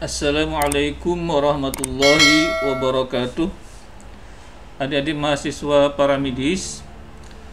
Assalamualaikum warahmatullahi wabarakatuh. Adik-adik mahasiswa paramedis,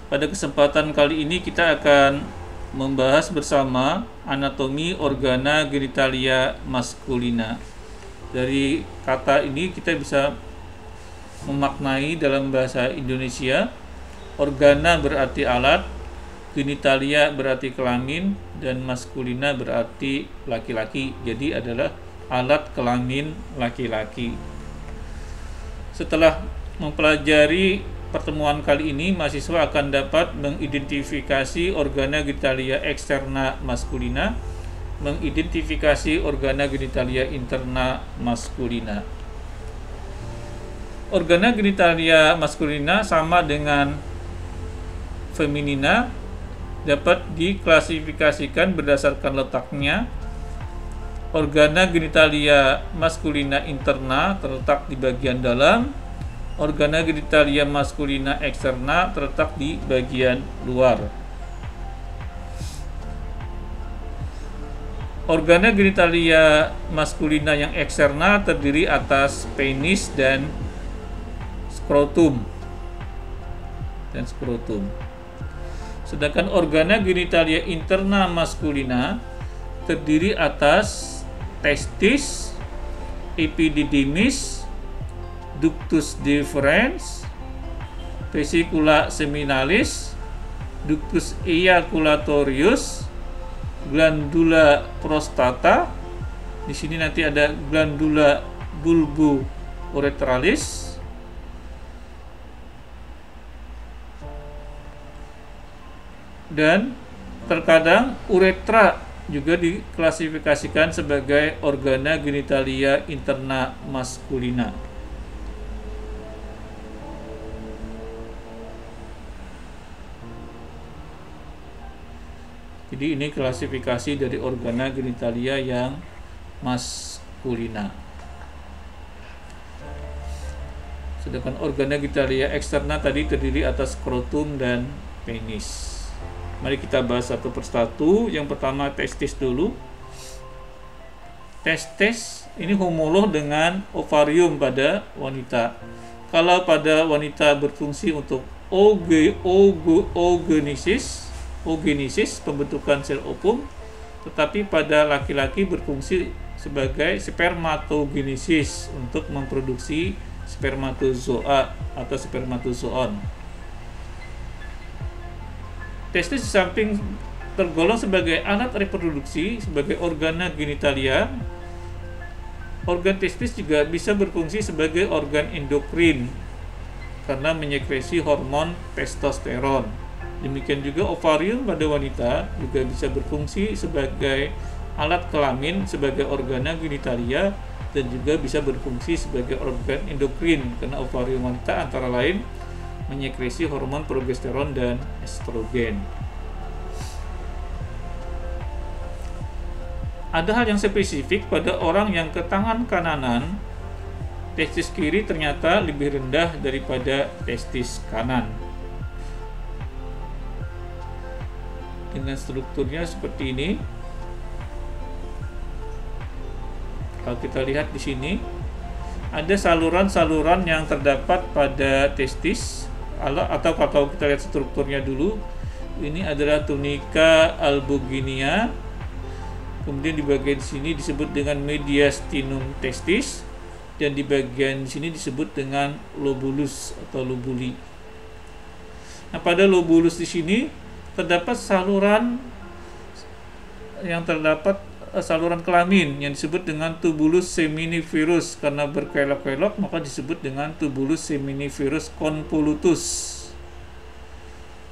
pada kesempatan kali ini kita akan membahas bersama anatomi organa genitalia maskulina. Dari kata ini kita bisa memaknai dalam bahasa Indonesia, organa berarti alat, genitalia berarti kelamin, dan maskulina berarti laki-laki. Jadi adalah alat kelamin laki-laki. Setelah mempelajari pertemuan kali ini, mahasiswa akan dapat mengidentifikasi organa genitalia eksterna maskulina, mengidentifikasi organa genitalia interna maskulina. Organa genitalia maskulina sama dengan feminina, dapat diklasifikasikan berdasarkan letaknya. Organa genitalia maskulina interna terletak di bagian dalam, organa genitalia maskulina eksterna terletak di bagian luar. Organa genitalia maskulina yang eksterna terdiri atas penis dan skrotum. Sedangkan organa genitalia interna maskulina terdiri atas testis, epididymis, ductus deferens, vesicula seminalis, ductus ejaculatorius, glandula prostata. Di sini nanti ada glandula bulbo-urethralis, dan terkadang uretra juga diklasifikasikan sebagai organa genitalia interna maskulina. Jadi ini klasifikasi dari organa genitalia yang maskulina. Sedangkan organa genitalia eksterna tadi terdiri atas skrotum dan penis. Mari kita bahas satu persatu. Yang pertama testis dulu. Testis ini homolog dengan ovarium pada wanita. Kalau pada wanita berfungsi untuk oogenesis, pembentukan sel ovum, tetapi pada laki-laki berfungsi sebagai spermatogenesis untuk memproduksi spermatozoa atau spermatozoon. Testis di samping tergolong sebagai alat reproduksi, sebagai organa genitalia, organ testis juga bisa berfungsi sebagai organ endokrin karena menyekresi hormon testosteron. Demikian juga ovarium pada wanita juga bisa berfungsi sebagai alat kelamin, sebagai organa genitalia, dan juga bisa berfungsi sebagai organ endokrin karena ovarium wanita antara lain menyekresi hormon progesteron dan estrogen. Ada hal yang spesifik pada orang yang ke tangan kananan, testis kiri ternyata lebih rendah daripada testis kanan. Dengan strukturnya seperti ini. Kalau kita lihat di sini, ada saluran-saluran yang terdapat pada testis, atau kalau kita lihat strukturnya dulu, ini adalah tunica albuginea. Kemudian di bagian sini disebut dengan mediastinum testis, dan di bagian sini disebut dengan lobulus atau lobuli. Nah, pada lobulus di sini terdapat saluran saluran kelamin yang disebut dengan tubulus seminiferus. Karena berkelok-kelok maka disebut dengan tubulus seminiferus convolutus.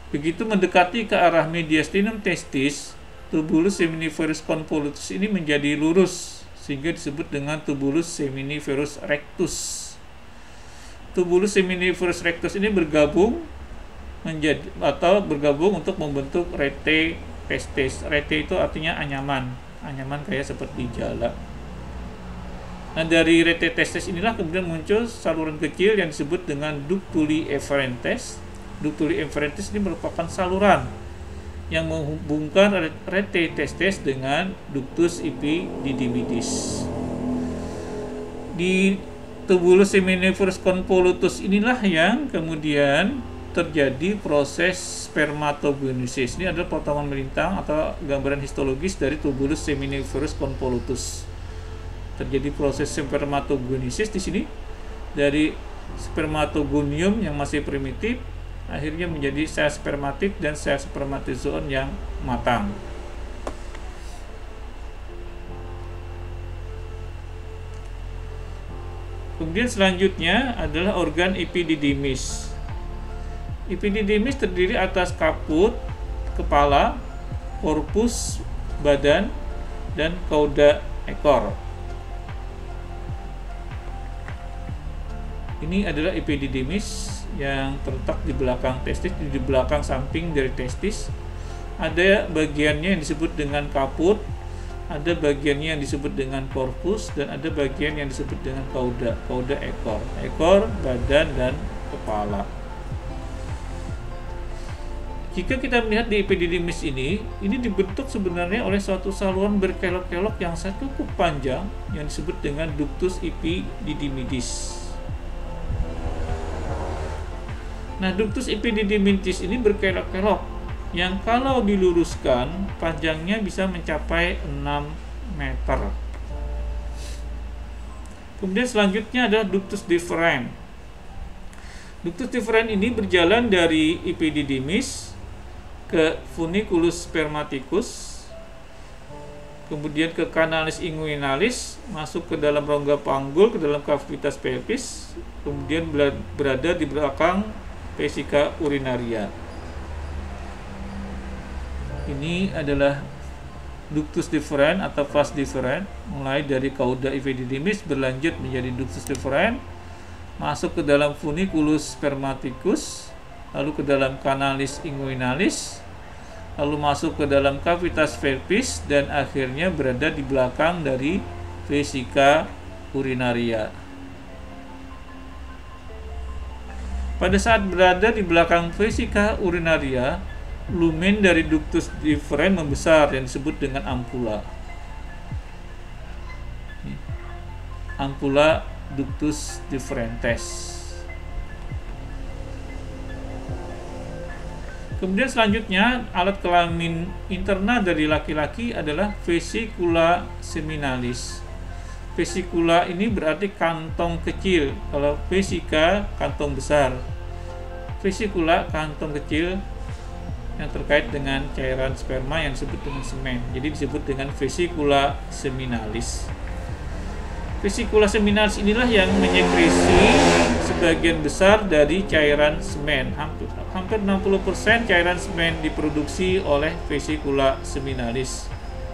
Begitu mendekati ke arah mediastinum testis, tubulus seminiferus convolutus ini menjadi lurus sehingga disebut dengan tubulus seminiferus rectus. Tubulus seminiferus rectus ini bergabung untuk membentuk rete testis. Rete itu artinya anyaman kayak seperti jala. Nah, dari rete testis inilah kemudian muncul saluran kecil yang disebut dengan ductuli efferentes. Ductuli efferentes ini merupakan saluran yang menghubungkan rete testis dengan ductus epididymidis. Di tubulus seminiferus convolutus inilah yang kemudian terjadi proses spermatogenesis. Ini adalah potongan melintang atau gambaran histologis dari tubulus seminiferus convolutus. Terjadi proses spermatogenesis di sini dari spermatogonium yang masih primitif akhirnya menjadi sel spermatik dan sel spermatozoon yang matang. Kemudian selanjutnya adalah organ epididymis. Epididymis terdiri atas kaput, kepala, korpus, badan, dan kauda ekor. Ini adalah epididymis yang terletak di belakang testis, di belakang samping dari testis. Ada bagiannya yang disebut dengan kaput, ada bagiannya yang disebut dengan korpus, dan ada bagian yang disebut dengan kauda ekor, badan, dan kepala. Jika kita melihat di epididymis ini dibentuk sebenarnya oleh suatu saluran berkelok-kelok yang sangat cukup panjang yang disebut dengan ductus epididymidis. Nah, ductus epididymidis ini berkelok-kelok yang kalau diluruskan panjangnya bisa mencapai 6 meter. Kemudian selanjutnya adalah ductus deferens. Ductus deferens ini berjalan dari epididymis ke funiculus spermaticus, kemudian ke canalis inguinalis, masuk ke dalam rongga panggul, ke dalam cavitas pelvis, kemudian berada di belakang vesika urinaria. Ini adalah ductus deferens atau vas deferens, mulai dari cauda epididymis berlanjut menjadi ductus deferens, masuk ke dalam funiculus spermaticus, lalu ke dalam canalis inguinalis, lalu masuk ke dalam cavitas pelvis, dan akhirnya berada di belakang dari vesika urinaria. Pada saat berada di belakang vesika urinaria, lumen dari ductus deferens membesar yang disebut dengan ampula. Ampula ductus deferens. Kemudian selanjutnya alat kelamin interna dari laki-laki adalah vesicula seminalis. Vesikula ini berarti kantong kecil. Kalau vesika kantong besar. Vesikula kantong kecil yang terkait dengan cairan sperma yang disebut dengan semen. Jadi disebut dengan vesicula seminalis. Vesicula seminalis inilah yang menyekresi sebagian besar dari cairan semen. Hampir 60% cairan semen diproduksi oleh vesicula seminalis.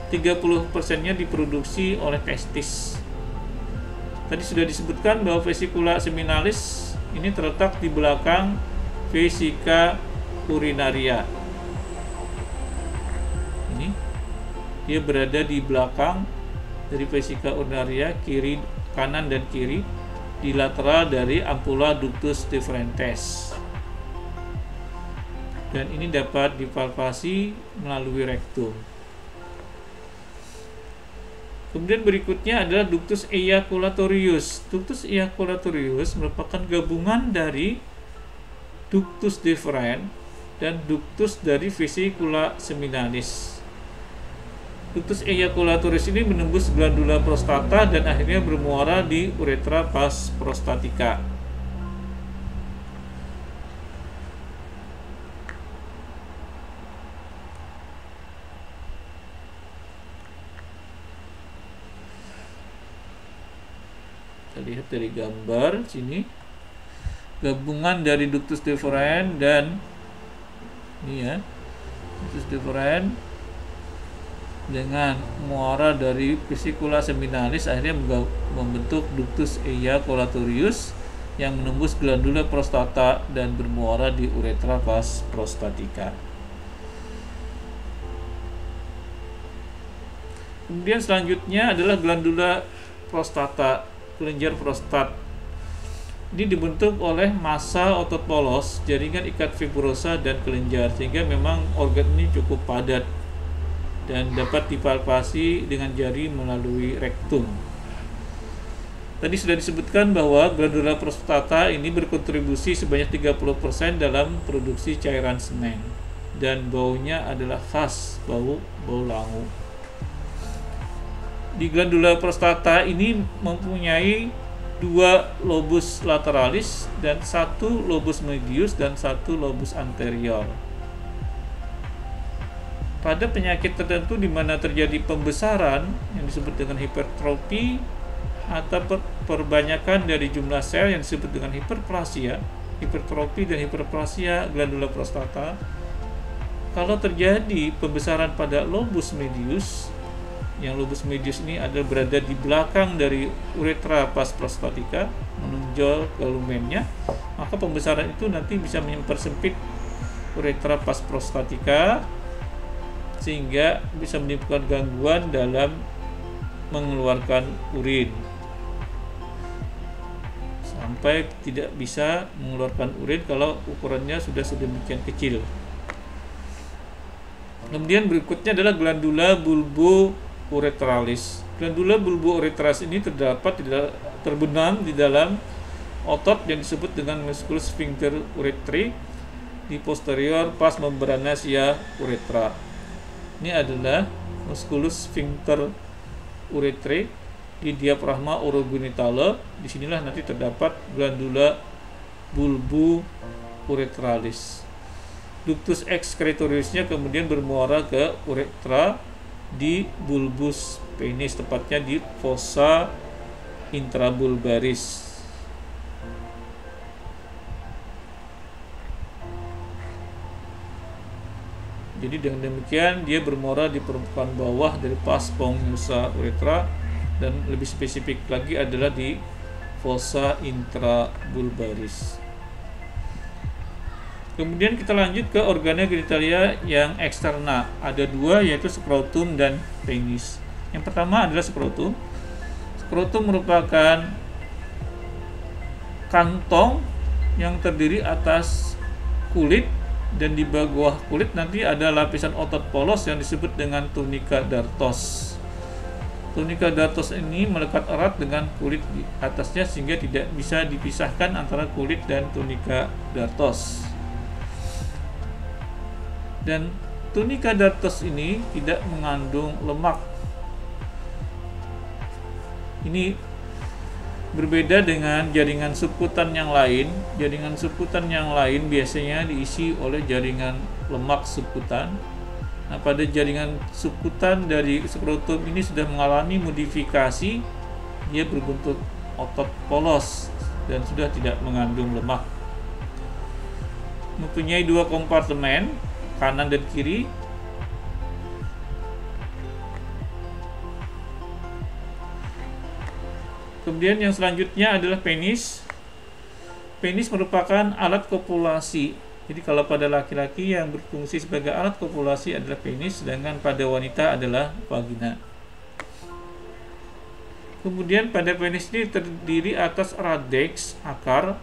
30%-nya diproduksi oleh testis. Tadi sudah disebutkan bahwa vesicula seminalis ini terletak di belakang vesika urinaria. Ini dia berada di belakang dari vesika urinaria, kiri, kanan dan kiri, di lateral dari ampula ductus deferens. Dan ini dapat dipalpasi melalui rektum. Kemudian berikutnya adalah ductus eiaculatorius. Ductus eiaculatorius merupakan gabungan dari ductus deferens dan ductus dari vesicula seminalis. Ductus eiaculatorius ini menembus glandula prostata dan akhirnya bermuara di uretra vas prostatica. Kita lihat dari gambar sini, gabungan dari ductus deferens dan ini ya, ductus deferens dengan muara dari vesicula seminalis akhirnya membentuk ductus eiaculatorius yang menembus glandula prostata dan bermuara di uretra vas prostatica. Kemudian selanjutnya adalah glandula prostata, kelenjar prostat. Ini dibentuk oleh massa otot polos, jaringan ikat fibrosa dan kelenjar, sehingga memang organ ini cukup padat dan dapat dipalpasi dengan jari melalui rektum. Tadi sudah disebutkan bahwa glandula prostata ini berkontribusi sebanyak 30% dalam produksi cairan semen, dan baunya adalah khas, bau langu. Di glandula prostata ini mempunyai 2 lobus lateralis dan 1 lobus medius dan 1 lobus anterior. Pada penyakit tertentu di mana terjadi pembesaran yang disebut dengan hipertrofi atau perbanyakan dari jumlah sel yang disebut dengan hiperplasia, hipertrofi dan hiperplasia glandula prostata. Kalau terjadi pembesaran pada lobus medius, yang lobus medius ini adalah berada di belakang dari uretra vas prostatica, menonjol ke lumennya, maka pembesaran itu nanti bisa mempersempit uretra vas prostatica sehingga bisa menimbulkan gangguan dalam mengeluarkan urin, sampai tidak bisa mengeluarkan urin kalau ukurannya sudah sedemikian kecil. Kemudian berikutnya adalah glandula bulbo-uretralis. Glandula bulbo-uretralis ini terbenam di dalam otot yang disebut dengan musculus sphincter urethrae di posterior vas membranaceae uretra. Ini adalah musculus sphincter urethrae di diafragma orogenitale. Disinilah nanti terdapat glandula bulbo-uretralis. Ductus excretoriusnya kemudian bermuara ke uretra di bulbus penis, tepatnya di fossa intrabulbaris. Jadi dengan demikian dia bermuara di permukaan bawah dari vas spongiosum uretra, dan lebih spesifik lagi adalah di fossa intrabulbaris. Kemudian kita lanjut ke organa genitalia yang eksterna. Ada 2, yaitu skrotum dan penis. Yang pertama adalah skrotum. Skrotum merupakan kantong yang terdiri atas kulit, dan di bawah kulit nanti ada lapisan otot polos yang disebut dengan tunica dartos. Tunica dartos ini melekat erat dengan kulit di atasnya sehingga tidak bisa dipisahkan antara kulit dan tunica dartos. Dan tunica dartos ini tidak mengandung lemak. Ini berbeda dengan jaringan subkutan yang lain. Jaringan subkutan yang lain biasanya diisi oleh jaringan lemak subkutan. Nah, pada jaringan subkutan dari skrotum ini sudah mengalami modifikasi, dia berbentuk otot polos dan sudah tidak mengandung lemak. Mempunyai 2 kompartemen, kanan dan kiri. Kemudian yang selanjutnya adalah penis. Penis merupakan alat kopulasi. Jadi kalau pada laki-laki yang berfungsi sebagai alat kopulasi adalah penis, sedangkan pada wanita adalah vagina. Kemudian pada penis ini terdiri atas radix, akar,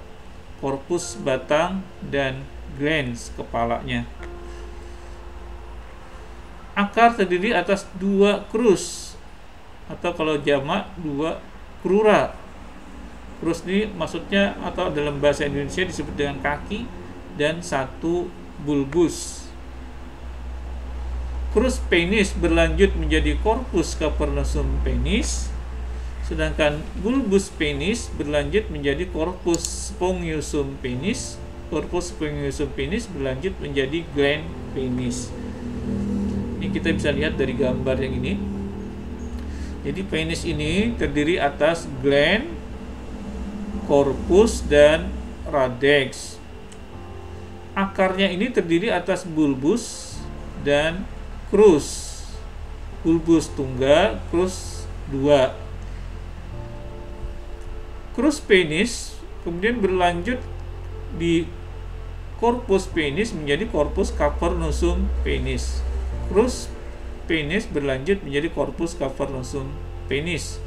korpus, batang, dan glans, kepalanya. Akar terdiri atas 2 krus, atau kalau jamak 2 krura. Krus ini maksudnya atau dalam bahasa Indonesia disebut dengan kaki, dan 1 bulbus. Krus penis berlanjut menjadi korpus cavernosum penis, sedangkan bulbus penis berlanjut menjadi korpus spongiosum penis. Korpus spongiosum penis berlanjut menjadi gland penis. Ini kita bisa lihat dari gambar yang ini. Jadi penis ini terdiri atas gland, korpus, dan radix. Akarnya ini terdiri atas bulbus dan krus. Bulbus tunggal, krus 2. Krus penis kemudian berlanjut di korpus penis menjadi korpus cavernosum penis. Krus penis berlanjut menjadi korpus cavernosum penis.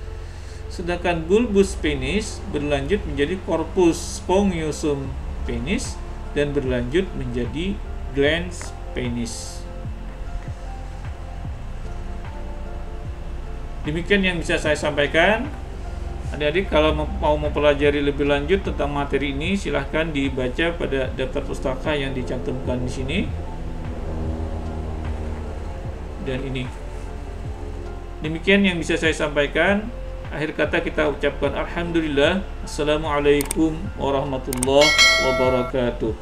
Sedangkan bulbus penis berlanjut menjadi korpus spongiosum penis dan berlanjut menjadi glans penis. Demikian yang bisa saya sampaikan. Adik-adik kalau mau mempelajari lebih lanjut tentang materi ini, silahkan dibaca pada daftar pustaka yang dicantumkan di sini dan ini. Demikian yang bisa saya sampaikan. Akhir kata kita ucapkan alhamdulillah. Assalamualaikum warahmatullahi wabarakatuh.